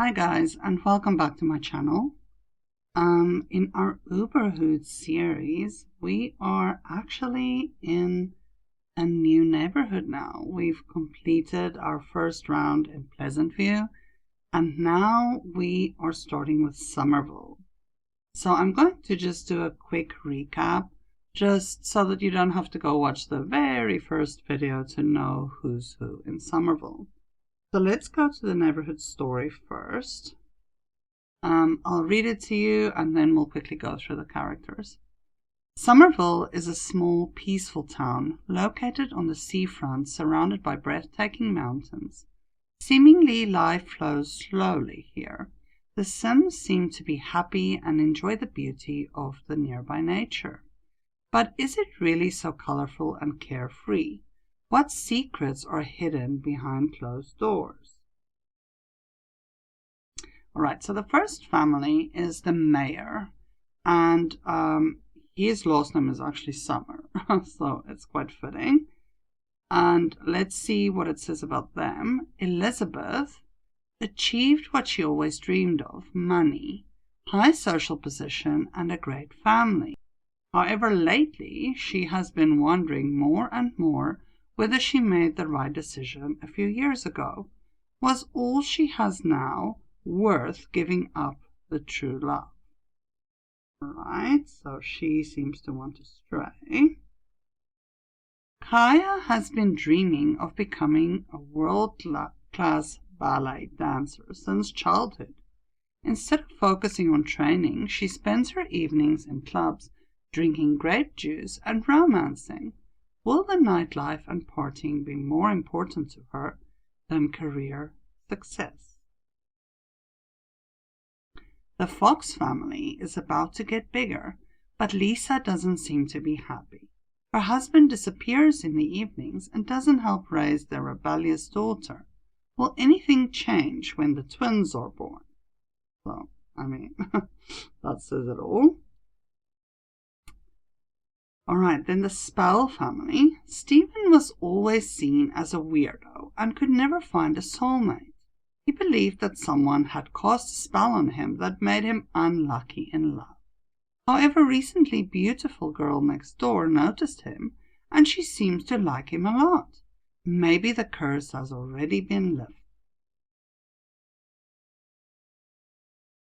Hi guys, and welcome back to my channel. In our Uberhood series, we are actually in a new neighborhood now. We've completed our first round in Pleasantview, and now we are starting with Summerville. So I'm going to just do a quick recap, just so that you don't have to go watch the very first video to know who's who in Summerville. So let's go to the neighborhood story first. I'll read it to you and then we'll quickly go through the characters. Summerville is a small, peaceful town located on the seafront surrounded by breathtaking mountains. Seemingly, life flows slowly here. The Sims seem to be happy and enjoy the beauty of the nearby nature. But is it really so colorful and carefree? What secrets are hidden behind closed doors? All right, so the first family is the mayor, and his last name is actually Summer, so it's quite fitting. And let's see what it says about them. Elizabeth achieved what she always dreamed of: money, high social position, and a great family. However, lately she has been wondering more and more whether she made the right decision a few years ago. Was all she has now worth giving up the true love? Right, so she seems to want to stray. Kaya has been dreaming of becoming a world-class ballet dancer since childhood. Instead of focusing on training, she spends her evenings in clubs, drinking grape juice and romancing. Will the nightlife and partying be more important to her than career success? The Fox family is about to get bigger, but Lisa doesn't seem to be happy. Her husband disappears in the evenings and doesn't help raise their rebellious daughter. Will anything change when the twins are born? So, that says it all. Alright, then the Spell family. Stephen was always seen as a weirdo and could never find a soulmate. He believed that someone had cast a spell on him that made him unlucky in love. However, recently beautiful girl next door noticed him and she seems to like him a lot. Maybe the curse has already been lifted.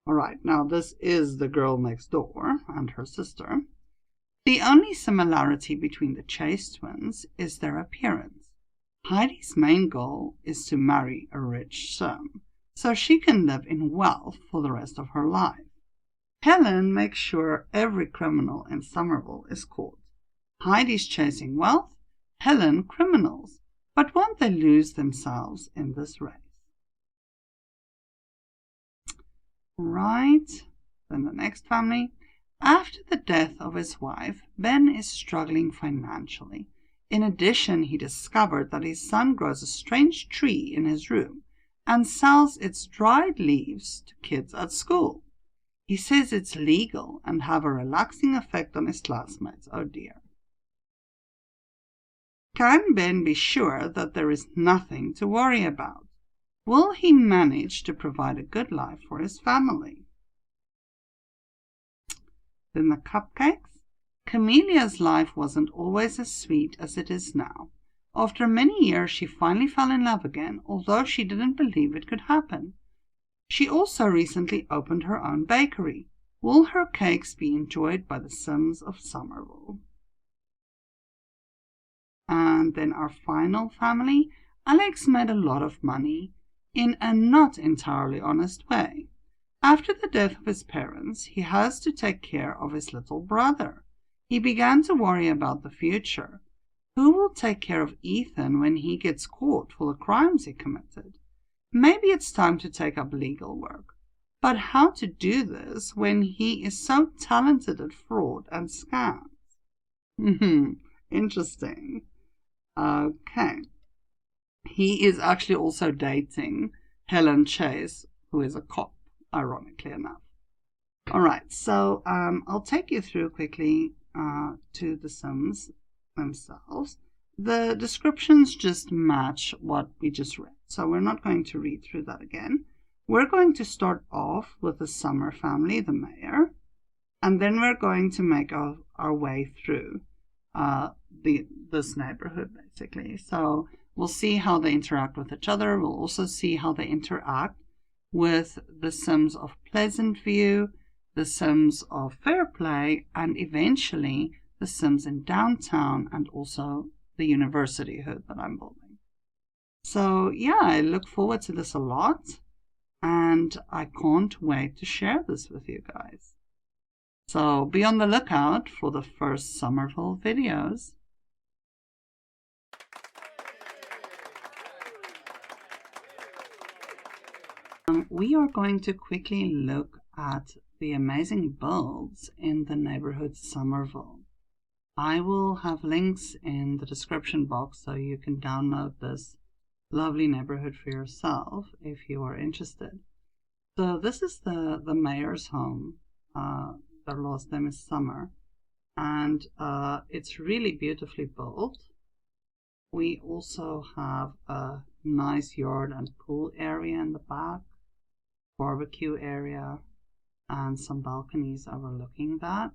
Alright, now this is the girl next door and her sister. The only similarity between the Chase twins is their appearance. Heidi's main goal is to marry a rich Sim, so she can live in wealth for the rest of her life. Helen makes sure every criminal in Summerville is caught. Heidi's chasing wealth, Helen criminals, but won't they lose themselves in this race? Right, then the next family. After the death of his wife, Ben is struggling financially. In addition, he discovered that his son grows a strange tree in his room and sells its dried leaves to kids at school. He says it's legal and have a relaxing effect on his classmates. Oh dear. Can Ben be sure that there is nothing to worry about? Will he manage to provide a good life for his family? Then the cupcakes. Camelia's life wasn't always as sweet as it is now. After many years, she finally fell in love again, although she didn't believe it could happen. She also recently opened her own bakery. Will her cakes be enjoyed by the Sims of Summerville? And then our final family. Alex made a lot of money in a not entirely honest way. After the death of his parents, he has to take care of his little brother. He began to worry about the future. Who will take care of Ethan when he gets caught for the crimes he committed? Maybe it's time to take up legal work. But how to do this when he is so talented at fraud and scams? Interesting. Okay. He is actually also dating Helen Chase, who is a cop, ironically enough. Alright, so I'll take you through quickly to the Sims themselves. The descriptions just match what we just read, so we're not going to read through that again. We're going to start off with the Summer family, the mayor, and then we're going to make our way through this neighborhood, basically. So we'll see how they interact with each other. We'll also see how they interact with the Sims of Pleasant View, the Sims of Fairplay, and eventually the Sims in Downtown, and also the University Hood that I'm building. So yeah, I look forward to this a lot, and I can't wait to share this with you guys. So be on the lookout for the first Summerville videos. We are going to quickly look at the amazing builds in the neighborhood Summerville. I will have links in the description box so you can download this lovely neighborhood for yourself if you are interested. So this is the mayor's home. Their last name is Summer, and it's really beautifully built. We also have a nice yard and pool area in the back, barbecue area, and some balconies overlooking that.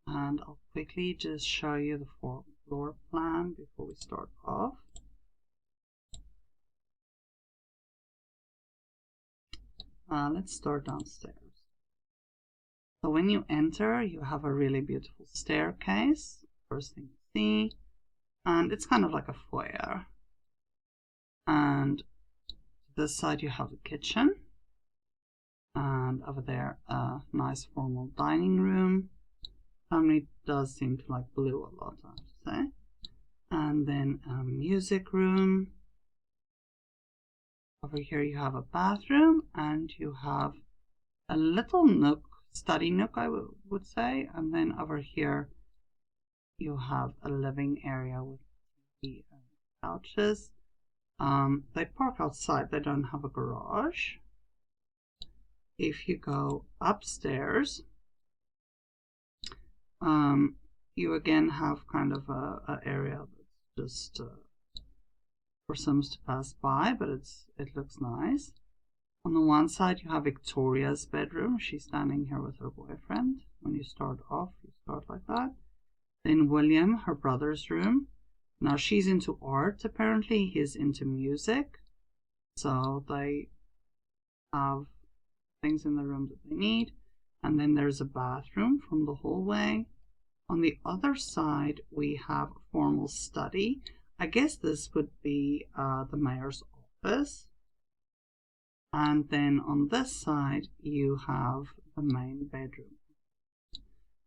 And I'll quickly just show you the floor plan before we start off. Let's start downstairs. So when you enter, you have a really beautiful staircase, first thing you see, and it's kind of like a foyer. And this side you have the kitchen, and over there a nice formal dining room. Family does seem to like blue a lot, I have to say. And then a music room. Over here you have a bathroom, and you have a little nook, study nook I would say, and then over here you have a living area with the couches. They park outside, they don't have a garage. If you go upstairs, you again have kind of a area that's just for Sims to pass by, but it looks nice. On the one side you have Victoria's bedroom. She's standing here with her boyfriend. When you start off, you start like that. Then William, her brother's room. Now she's into art apparently, he's into music. So they have things in the room that they need. And then there's a bathroom from the hallway. On the other side we have a formal study. I guess this would be the mayor's office. And then on this side you have the main bedroom.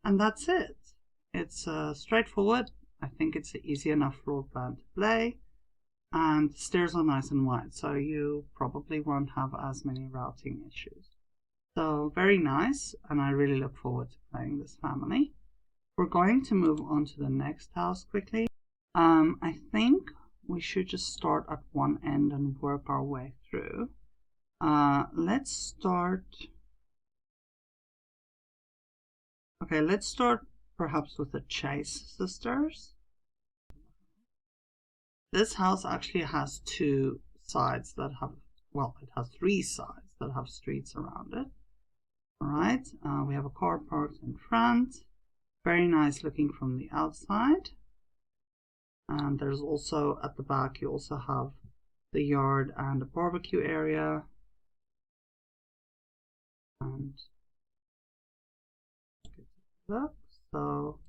And that's it. It's straightforward. I think it's an easy enough floor plan to play. And the stairs are nice and wide, so you probably won't have as many routing issues. So very nice, and I really look forward to playing this family. We're going to move on to the next house quickly. I think we should just start at one end and work our way through. Let's start perhaps with the Chase sisters. This house actually has two sides that have, well, it has three sides that have streets around it. Alright, we have a car parked in front. Very nice looking from the outside. And there's also, at the back, you also have the yard and a barbecue area. And look, so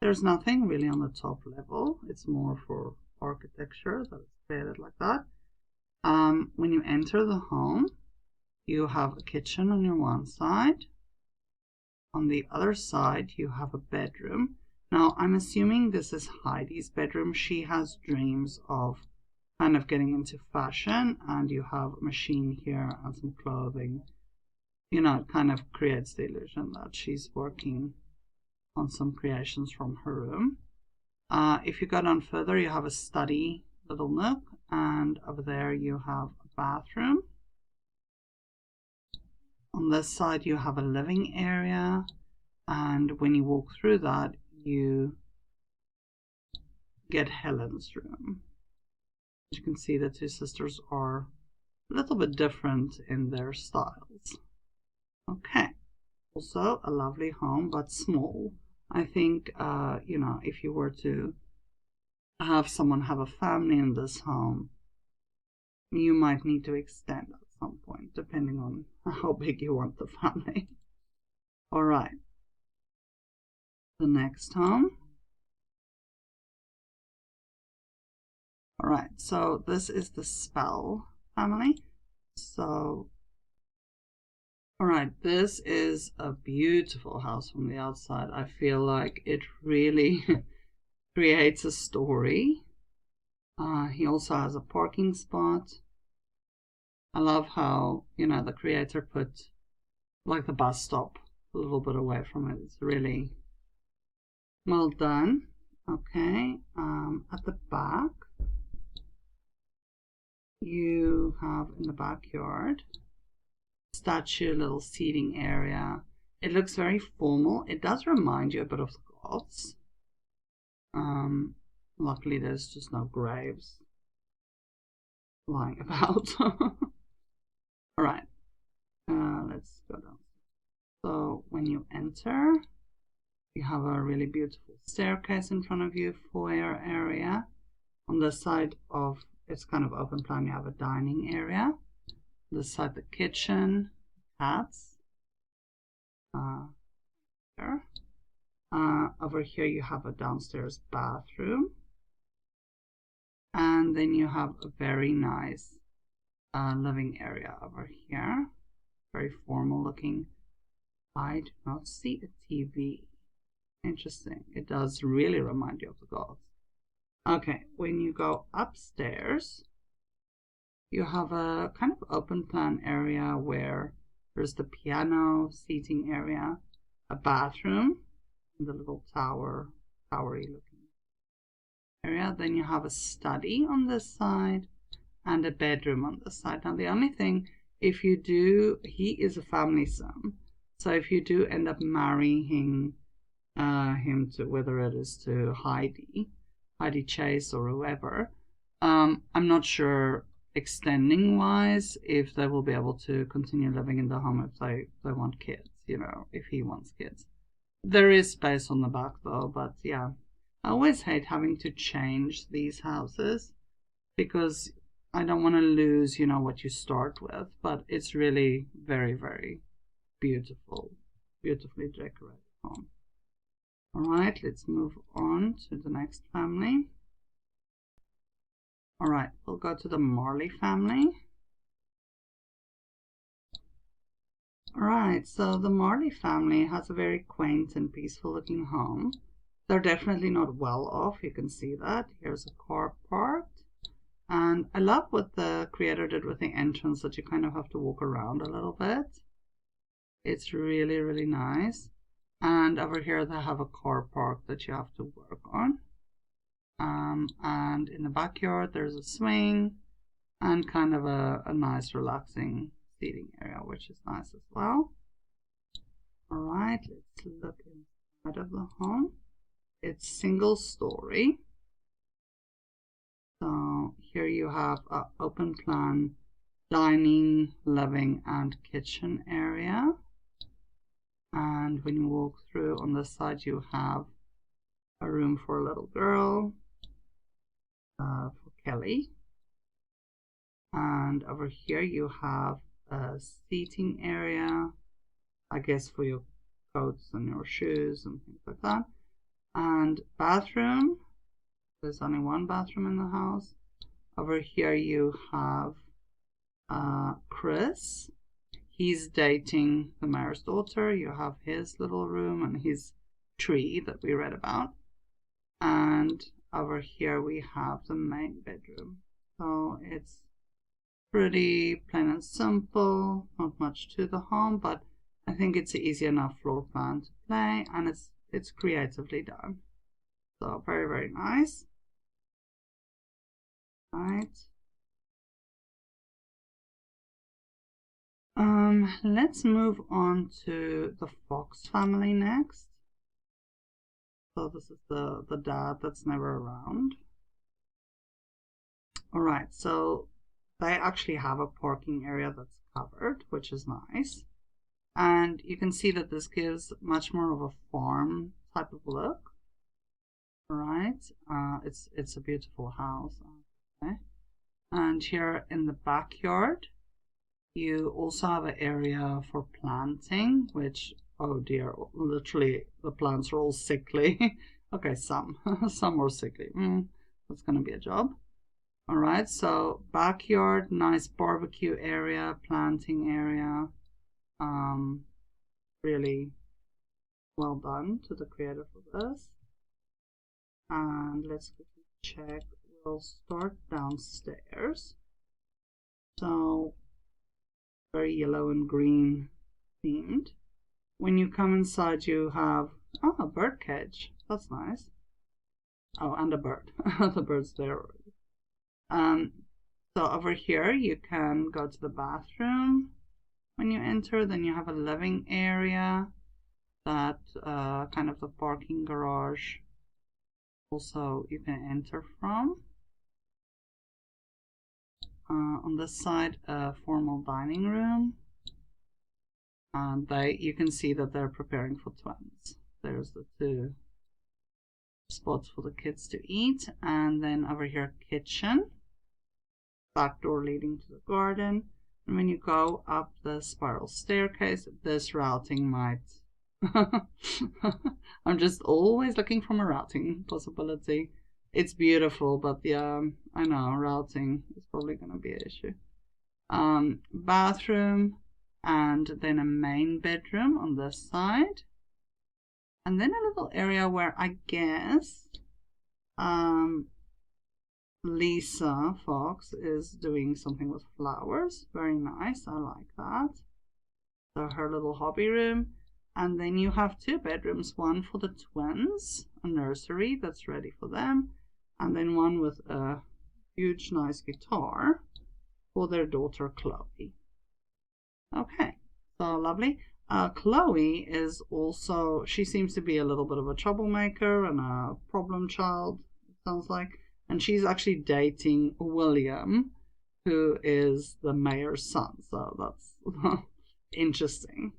there's nothing really on the top level. It's more for architecture that it's created like that. When you enter the home, you have a kitchen on your one side. On the other side, you have a bedroom. Now, I'm assuming this is Heidi's bedroom. She has dreams of kind of getting into fashion, and you have a machine here and some clothing. You know, it kind of creates the illusion that she's working on some creations from her room. If you go down further, you have a study little nook, and over there you have a bathroom. On this side you have a living area, and when you walk through that you get Helen's room. As you can see, the two sisters are a little bit different in their styles. Okay, also a lovely home, but small. I think, you know, if you were to have someone have a family in this home, you might need to extend at some point, depending on how big you want the family. All right, the next home. All right, so this is the Spell family. So, all right, this is a beautiful house from the outside. I feel like it really creates a story. He also has a parking spot. I love how, you know, the creator put like the bus stop a little bit away from it. It's really well done. Okay, at the back, you have in the backyard statue, little seating area. It looks very formal. It does remind you a bit of the gods. Luckily there's just no graves lying about. All right, let's go down. So when you enter, you have a really beautiful staircase in front of you, foyer area. On the side of, it's kind of open plan, you have a dining area. On this side, the kitchen, cats. Here. Over here you have a downstairs bathroom. And then you have a very nice living area over here. Very formal looking. I do not see a TV. Interesting. It does really remind you of the gods. Okay, when you go upstairs, you have a kind of open plan area where there's the piano, seating area, a bathroom, and the little towery looking area. Then you have a study on this side and a bedroom on this side. Now the only thing, if you do, he is a family sim, so if you do end up marrying him to, whether it is to Heidi Chase or whoever, I'm not sure extending wise if they will be able to continue living in the home if they want kids, you know, if he wants kids. There is space on the back though, but yeah, I always hate having to change these houses because I don't want to lose, you know, what you start with, but it's really very, very beautiful, beautifully decorated home. All right, let's move on to the next family. All right, we'll go to the Marley family. All right, so the Marley family has a very quaint and peaceful looking home. They're definitely not well off, you can see that. Here's a car parked. And I love what the creator did with the entrance, that you kind of have to walk around a little bit. It's really, really nice. And over here they have a car park that you have to work on. And in the backyard there's a swing and kind of a nice relaxing seating area, which is nice as well. All right, let's look inside of the home. It's single story. So here you have an open plan dining, living, and kitchen area. And when you walk through on this side, you have a room for a little girl, for Kelly. And over here you have a seating area, I guess for your coats and your shoes and things like that. And bathroom, there's only one bathroom in the house. Over here you have Chris. He's dating the mayor's daughter. You have his little room and his tree that we read about. And over here we have the main bedroom. So it's pretty plain and simple, not much to the home, but I think it's an easy enough floor plan to play, and it's creatively done. So very, very nice. Right. Let's move on to the Fox family next. So this is the dad that's never around. All right, so they actually have a parking area that's covered, which is nice. And you can see that this gives much more of a farm type of look. Right, it's a beautiful house. Okay. And here in the backyard, you also have an area for planting, which, oh dear, literally the plants are all sickly. Okay, some are sickly. That's gonna be a job. All right, so backyard, nice barbecue area, planting area. Really well done to the creator for this. And let's quickly check. We'll start downstairs. So very yellow and green themed. When you come inside, you have a bird cage. That's nice. Oh, and a bird. The bird's there already. So over here you can go to the bathroom when you enter. Then you have a living area, that kind of the parking garage also you can enter from. On this side, a formal dining room, and you can see that they're preparing for twins. There's the two spots for the kids to eat, and then over here, kitchen, back door leading to the garden. And when you go up the spiral staircase, this routing might I'm just always looking for a routing possibility. It's beautiful, but yeah, I know routing is probably going to be an issue. Bathroom, and then a main bedroom on this side, and then a little area where I guess Lisa Fox is doing something with flowers. Very nice, I like that. So her little hobby room. And then you have two bedrooms, one for the twins, a nursery that's ready for them, and then one with a huge nice guitar for their daughter Chloe. Okay, so lovely. Chloe is also, she seems to be a little bit of a troublemaker and a problem child, it sounds like. And she's actually dating William, who is the mayor's son, so that's interesting.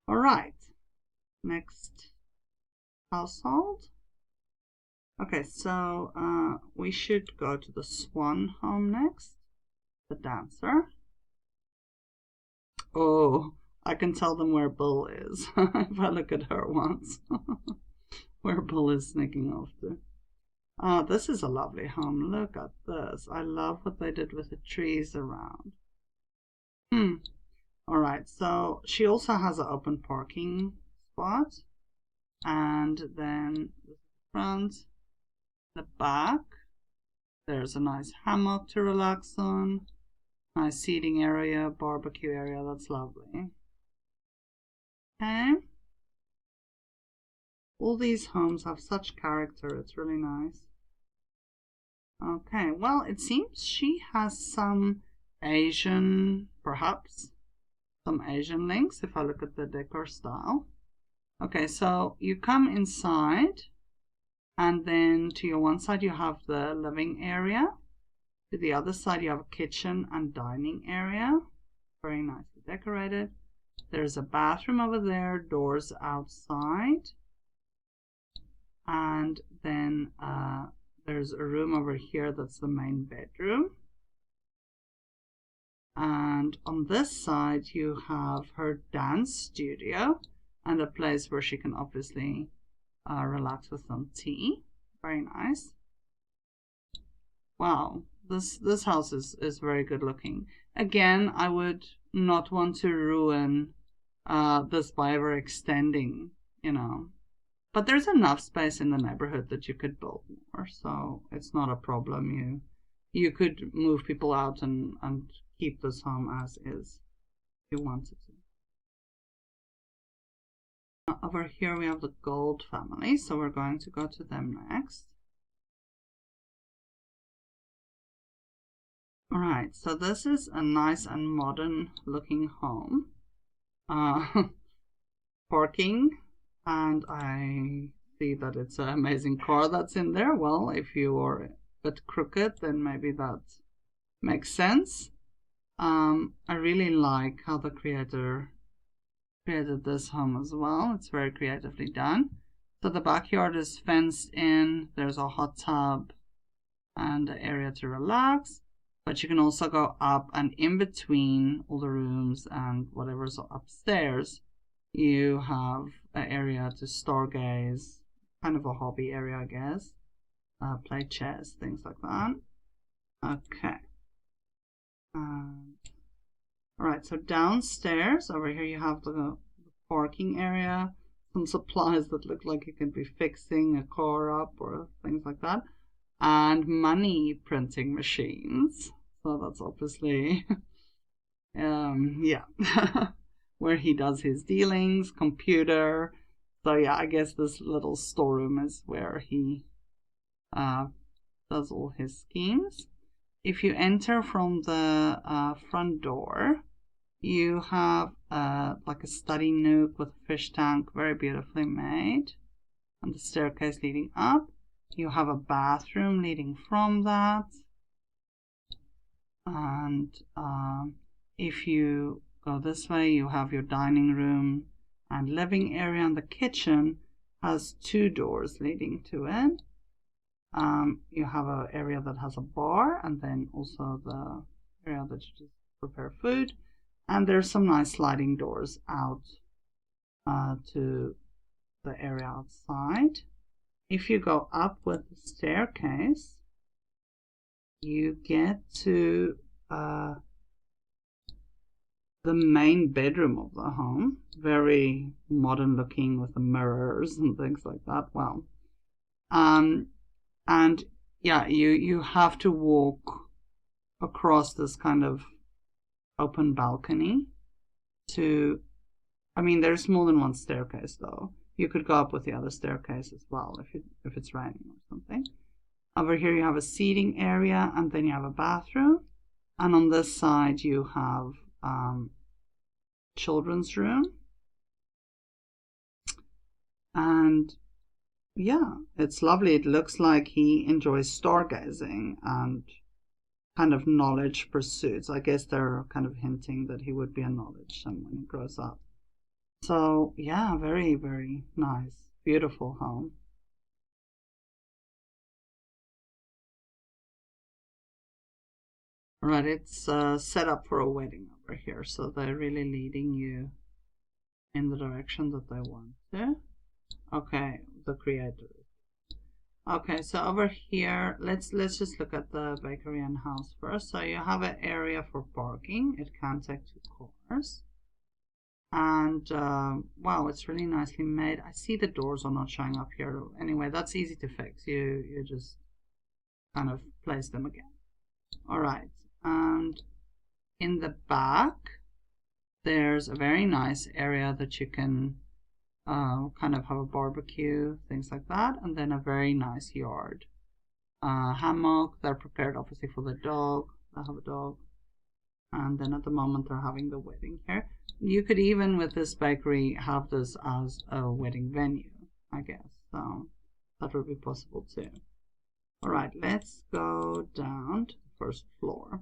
All right, next household. Okay, so we should go to the Swan home next, the dancer. Oh, I can tell them where Bill is if I look at her once. Where Bill is sneaking off to. This is a lovely home. Look at this. I love what they did with the trees around. Alright, so she also has an open parking spot. And then the front, the back. There's a nice hammock to relax on. Nice seating area, barbecue area. That's lovely. Okay. All these homes have such character. It's really nice. Okay, well, it seems she has some Asian, perhaps, some Asian links if I look at the decor style. Okay, so you come inside, and then to your one side you have the living area. To the other side you have a kitchen and dining area. Very nicely decorated. There's a bathroom over there, doors outside. And then there's a room over here that's the main bedroom. And on this side you have her dance studio and a place where she can obviously relax with some tea. Very nice. Wow, this house is very good looking. Again, I would not want to ruin this by ever extending, you know. But there's enough space in the neighborhood that you could build more, so it's not a problem. You could move people out and keep this home as is if you wanted to. Over here we have the Gold family, so we're going to go to them next. Alright, so this is a nice and modern looking home. Parking, and I see that it's an amazing car that's in there. Well, if you are a bit crooked, then maybe that makes sense. I really like how the creator created this home as well. It's very creatively done. So the backyard is fenced in. There's a hot tub and an area to relax. But you can also go up, and in between all the rooms and whatever's upstairs, you have an area to stargaze, kind of a hobby area, I guess. Play chess, things like that. Okay. Alright, so downstairs, over here you have the parking area, some supplies that look like you could be fixing a car up or things like that, and money printing machines. So that's obviously, yeah, where he does his dealings, computer. So yeah, I guess this little storeroom is where he does all his schemes. If you enter from the front door, you have like a study nook with a fish tank, very beautifully made, and the staircase leading up. You have a bathroom leading from that, and if you go this way, you have your dining room and living area, and the kitchen has 2 doors leading to it. You have an area that has a bar, and then also the area that you just prepare food. And there's some nice sliding doors out to the area outside. If you go up with the staircase, you get to the main bedroom of the home. Very modern looking with the mirrors and things like that. Wow. And yeah, you have to walk across this kind of open balcony to, I mean, there's more than one staircase though. You could go up with the other staircase as well if it's raining or something. Over here you have a seating area, and then you have a bathroom, and on this side you have children's room. And yeah, it's lovely. It looks like he enjoys stargazing and kind of knowledge pursuits. I guess they're kind of hinting that he would be a knowledge when he grows up. So yeah, very, very nice, beautiful home. Right, it's set up for a wedding over here, so they're really leading you in the direction that they want to. Okay, the creators. Okay, so over here, let's just look at the bakery and house first. So you have an area for parking. It can take 2 cars. And wow, it's really nicely made. I see the doors are not showing up here. Anyway, that's easy to fix. You just kind of place them again. All right, and in the back, there's a very nice area that you can kind of have a barbecue, things like that, and then a very nice yard. Hammock, they're prepared obviously for the dog. I have a dog. And then at the moment they're having the wedding here. You could even with this bakery have this as a wedding venue, I guess. So that would be possible too. All right, let's go down to the first floor.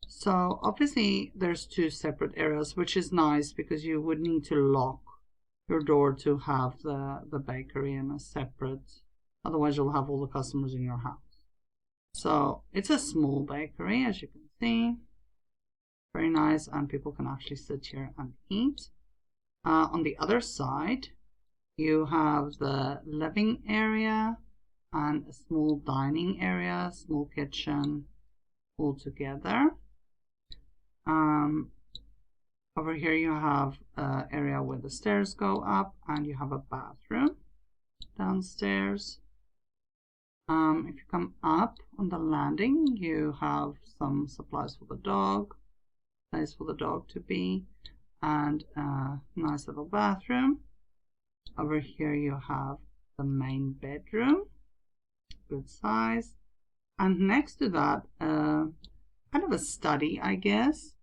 So obviously there's 2 separate areas, which is nice because you would need to lock your door to have the bakery in a separate, otherwise you'll have all the customers in your house. So it's a small bakery, as you can see. Very nice, and people can actually sit here and eat. On the other side, you have the living area and a small dining area, small kitchen all together. Over here you have an area where the stairs go up, and you have a bathroom downstairs. If you come up on the landing, you have some supplies for the dog, place for the dog to be, and a nice little bathroom. Over here you have the main bedroom, good size, and next to that kind of a study, I guess.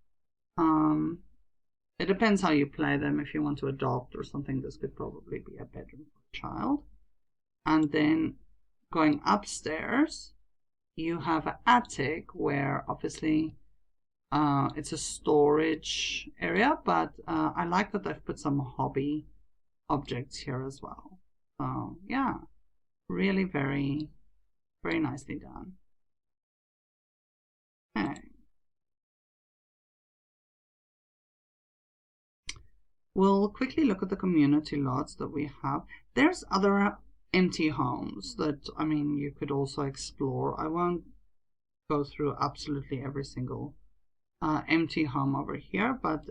It depends how you play them. If you want to adopt or something, this could probably be a bedroom for a child. And then going upstairs, you have an attic where obviously it's a storage area, but I like that they've put some hobby objects here as well. So yeah, really very, very nicely done. Okay. We'll quickly look at the community lots that we have. There's other empty homes that, I mean, you could also explore. I won't go through absolutely every single empty home over here, but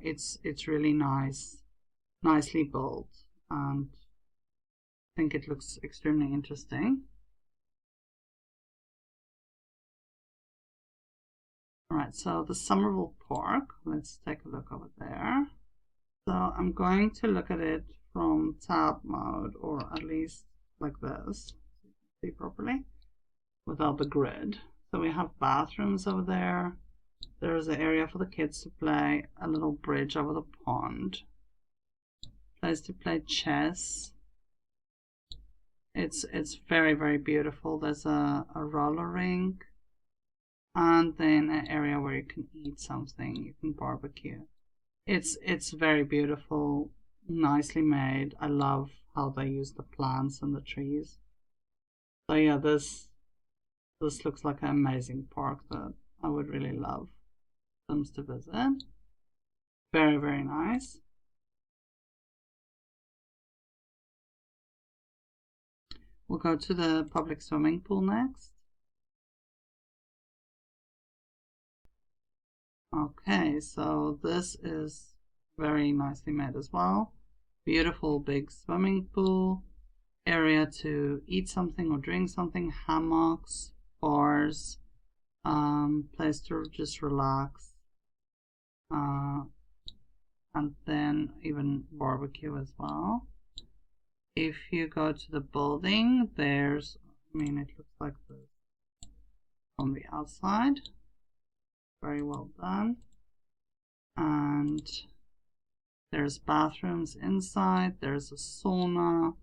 it's really nicely built, and I think it looks extremely interesting. All right, so the Summerville Park, let's take a look over there. So I'm going to look at it from tab mode, or at least like this, so you can see properly without the grid. So we have bathrooms over there. There's an area for the kids to play, a little bridge over the pond, place to play chess. It's very, very beautiful. There's a roller rink, and then an area where you can eat something, you can barbecue. It's very beautiful, nicely made. I love how they use the plants and the trees. So yeah, this looks like an amazing park that I would really love them to visit. Very, very nice. We'll go to the public swimming pool next. Okay, so this is very nicely made as well. Beautiful big swimming pool, area to eat something or drink something, hammocks, bars, place to just relax, and then even barbecue as well. If you go to the building, there's, I mean, it looks like this on the outside. Very well done. And there's bathrooms inside. There's a sauna,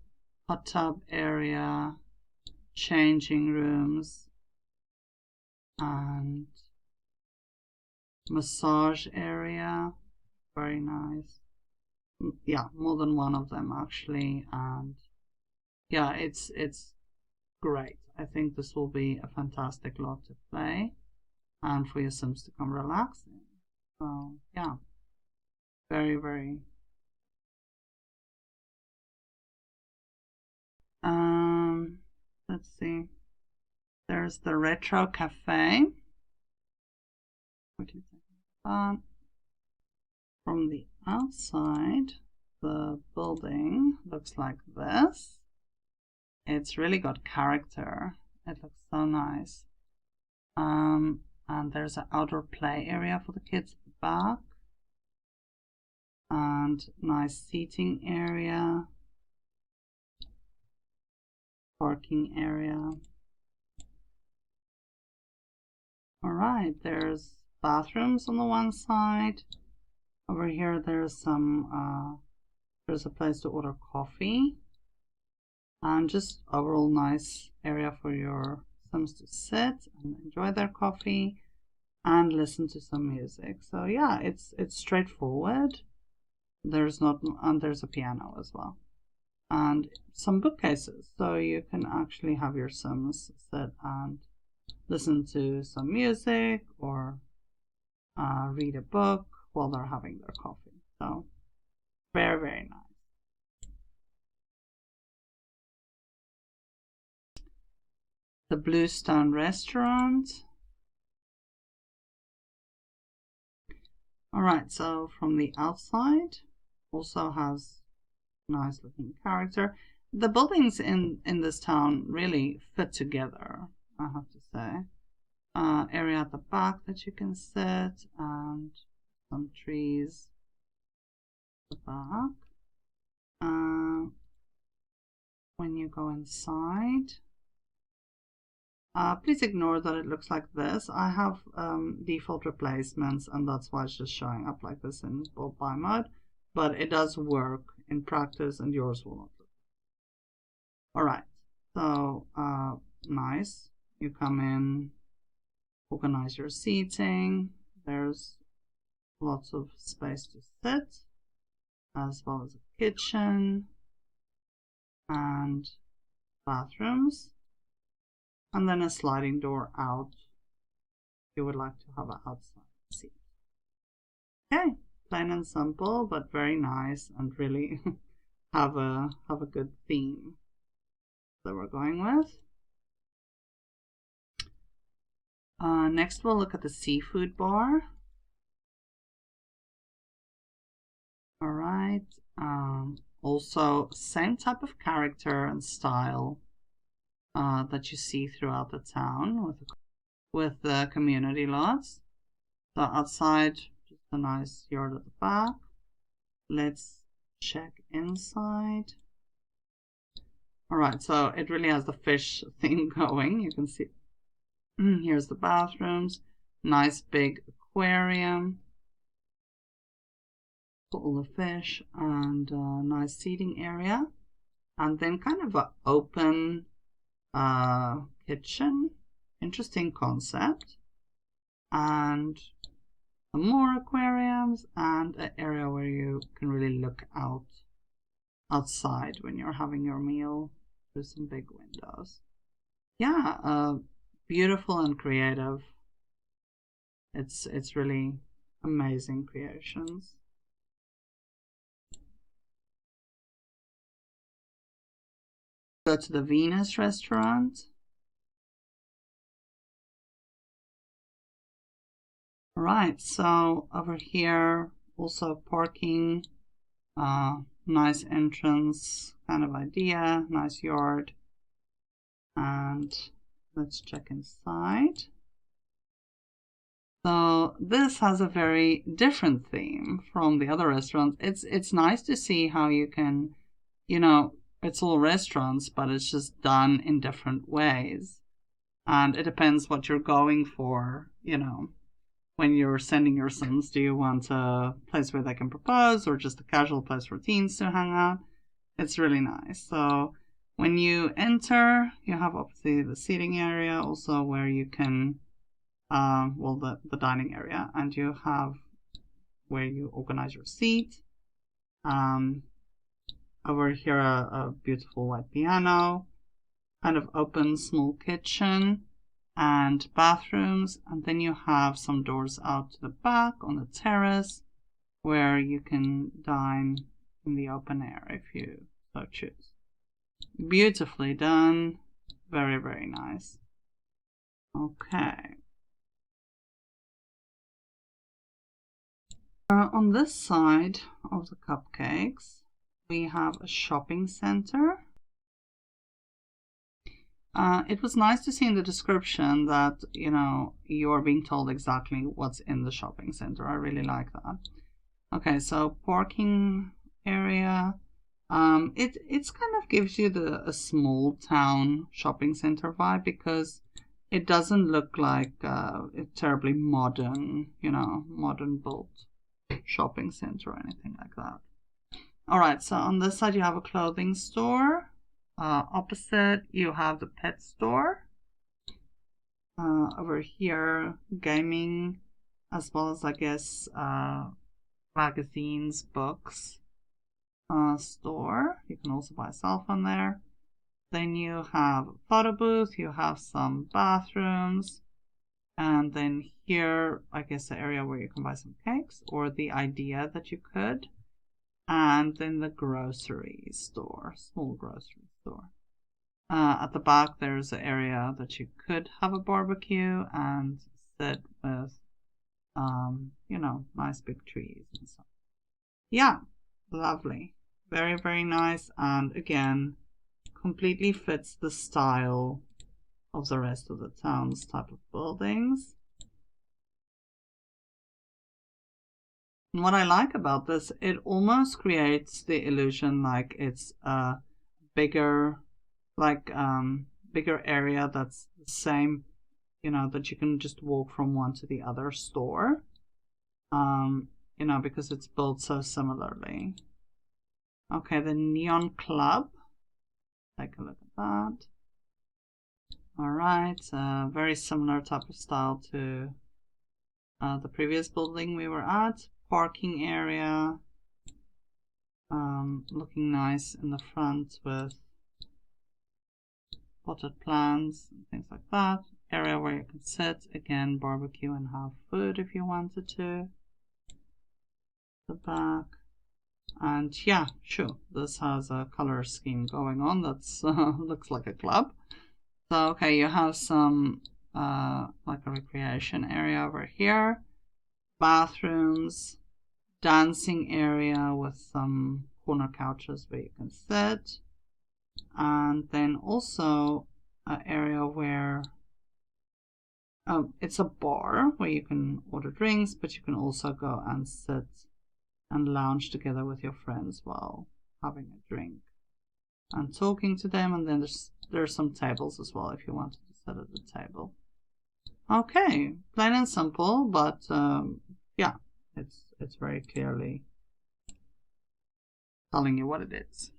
hot tub area, changing rooms, and massage area. Very nice. Yeah, more than one of them actually. And yeah, it's great. I think this will be a fantastic lot to play and for your Sims to come relax in. So yeah, very, very. Let's see. There's the retro cafe. Quickly take that. From the outside, the building looks like this. It's really got character. It looks so nice. And there's an outdoor play area for the kids at the back. And nice seating area. Parking area. Alright, there's bathrooms on the one side. Over here there's some there's a place to order coffee. And just overall nice area for your Sims to sit and enjoy their coffee and listen to some music. So yeah, it's straightforward. There's a piano as well. And some bookcases, so you can actually have your Sims sit and listen to some music or read a book while they're having their coffee. So very, very nice. The Bluestone restaurant. Alright, so from the outside also has nice looking character. The buildings in this town really fit together, I have to say. Area at the back that you can sit, and some trees at the back. When you go inside, please ignore that it looks like this. I have default replacements, and that's why it's just showing up like this in build by mode, but it does work in practice and yours will not look. Alright, so nice. You come in, organize your seating. There's lots of space to sit, as well as a kitchen and bathrooms, and then a sliding door out. You would like to have an outside seat. Okay, plain and simple, but very nice, and really have a good theme that we're going with. Next, we'll look at the seafood bar. All right. Also, same type of character and style that you see throughout the town with the community lots. So outside, just a nice yard at the back. Let's check inside. All right, so it really has the fish thing going. You can see here's the bathrooms, nice big aquarium, full of fish, and a nice seating area, and then kind of an open kitchen. Interesting concept. And some more aquariums and an area where you can really look outside when you're having your meal through some big windows. Yeah, beautiful and creative. It's really amazing creations. Go to the Venus restaurant. Right, so over here also parking, nice entrance kind of idea, nice yard. And let's check inside. So this has a very different theme from the other restaurants. It's nice to see how you can, it's all restaurants, but it's just done in different ways. And it depends what you're going for, when you're sending your sons. Do you want a place where they can propose or just a casual place for teens to hang out? It's really nice. So when you enter, you have obviously the seating area, also where you can, the dining area, and you have where you organize your seat. Over here, a beautiful white piano, kind of open small kitchen and bathrooms, and then you have some doors out to the back on the terrace where you can dine in the open air if you so choose. Beautifully done, very, very nice. Okay. On this side of the cupcakes, we have a shopping center. It was nice to see in the description that, you're being told exactly what's in the shopping center. I really like that. Okay, so parking area. It's kind of gives you a small town shopping center vibe, because it doesn't look like a terribly modern, modern built shopping center or anything like that. All right, so on this side you have a clothing store. Opposite you have the pet store. Over here, gaming, as well as I guess magazines, books store. You can also buy a cell phone there. Then you have a photo booth, you have some bathrooms, and then here, I guess the area where you can buy some cakes, or the idea that you could. And then the grocery store, small grocery store. At the back, there's an area that you could have a barbecue and sit with, nice big trees and stuff. Yeah, lovely. Very, very nice. And again, completely fits the style of the rest of the town's type of buildings. And what I like about this, it almost creates the illusion like it's a bigger, bigger area that's the same, that you can just walk from one to the other store, because it's built so similarly. Okay, the Neon Club. Take a look at that. All right, very similar type of style to the previous building we were at. Parking area, looking nice in the front with potted plants and things like that. Area where you can sit, again, barbecue and have food if you wanted to. The back. And yeah, sure, this has a color scheme going on that's looks like a club. So okay, you have some like a recreation area over here, bathrooms, dancing area with some corner couches where you can sit, and then also an area where it's a bar where you can order drinks, but you can also go and sit and lounge together with your friends while having a drink and talking to them. And then there's some tables as well if you wanted to sit at the table. Okay, plain and simple, but yeah, it's very clearly telling you what it is.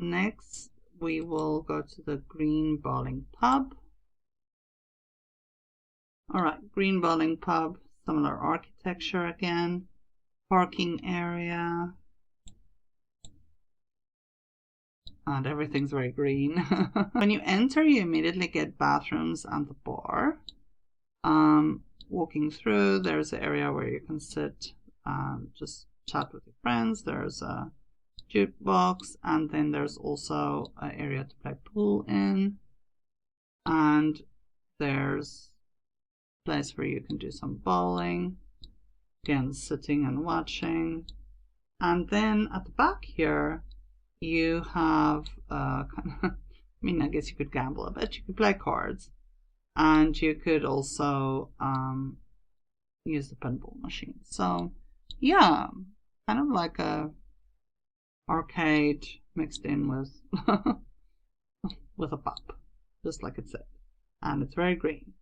Next, we will go to the Green Bowling Pub. All right, Green Bowling Pub, similar architecture again, parking area, and everything's very green. When you enter, you immediately get bathrooms and the bar. Walking through, there's an area where you can sit and just chat with your friends. There's a jukebox, and then there's also an area to play pool in, and there's a place where you can do some bowling, again sitting and watching. And then at the back here you have I mean, I guess you could gamble a bit, you could play cards, and you could also use the pinball machine. So yeah, kind of like a arcade mixed in with with a pub, just like it said, and it's very green.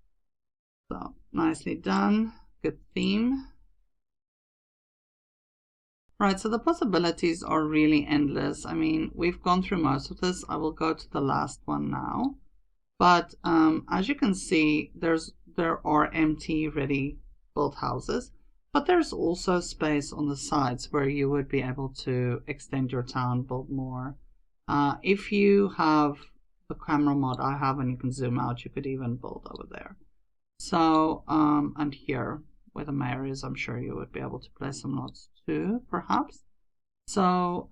So nicely done, good theme. Right, so the possibilities are really endless. I mean, we've gone through most of this. I will go to the last one now. But as you can see, there are empty, ready built houses. But there's also space on the sides where you would be able to extend your town, build more. If you have the camera mod I have and you can zoom out, you could even build over there. So, and here where the mayor is, I'm sure you would be able to place some lots too, perhaps. So,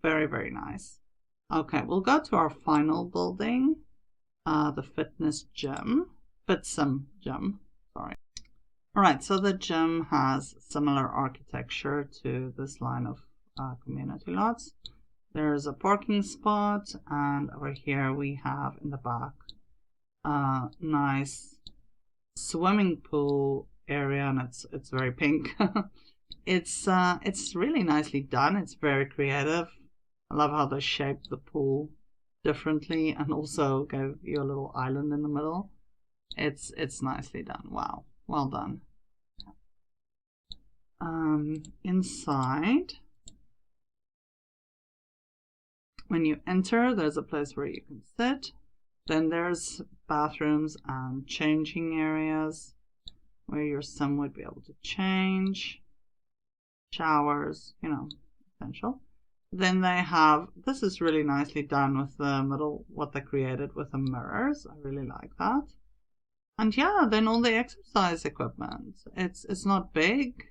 very, very nice. Okay, we'll go to our final building, the fitness gym, Fitsum gym, sorry. All right, so the gym has similar architecture to this line of community lots. There's a parking spot, and over here we have in the back a nice swimming pool area, and it's very pink. It's really nicely done. It's very creative. I love how they shaped the pool differently and also gave you a little island in the middle. It's nicely done. Wow, well done. Inside, when you enter, there's a place where you can sit. Then there's bathrooms and changing areas where your son would be able to change. Showers, you know, essential. Then they have, this is really nicely done with the middle, what they created with the mirrors. I really like that. And yeah, then all the exercise equipment. It's not big,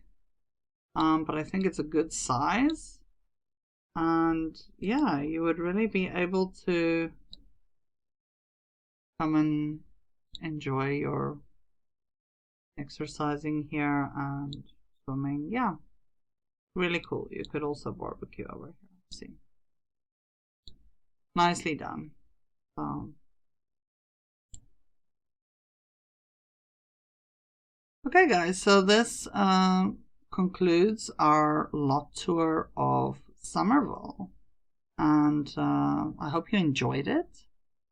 but I think it's a good size. And yeah, you would really be able to come and enjoy your exercising here and swimming. Yeah, really cool. You could also barbecue over here. See, nicely done. Okay guys, so this concludes our lot tour of Summerville, and I hope you enjoyed it.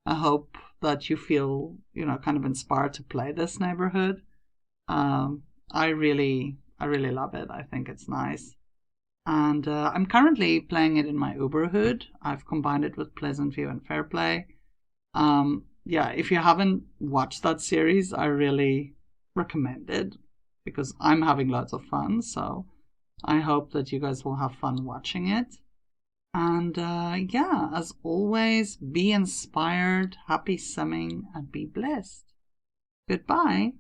I hope that you feel, you know, kind of inspired to play this neighborhood. I really love it. I think it's nice. And I'm currently playing it in my Uberhood. I've combined it with Pleasant View and Fairplay. Yeah, if you haven't watched that series, I really recommend it because I'm having lots of fun. So I hope that you guys will have fun watching it. And yeah, as always, be inspired, happy simming, and be blessed. Goodbye.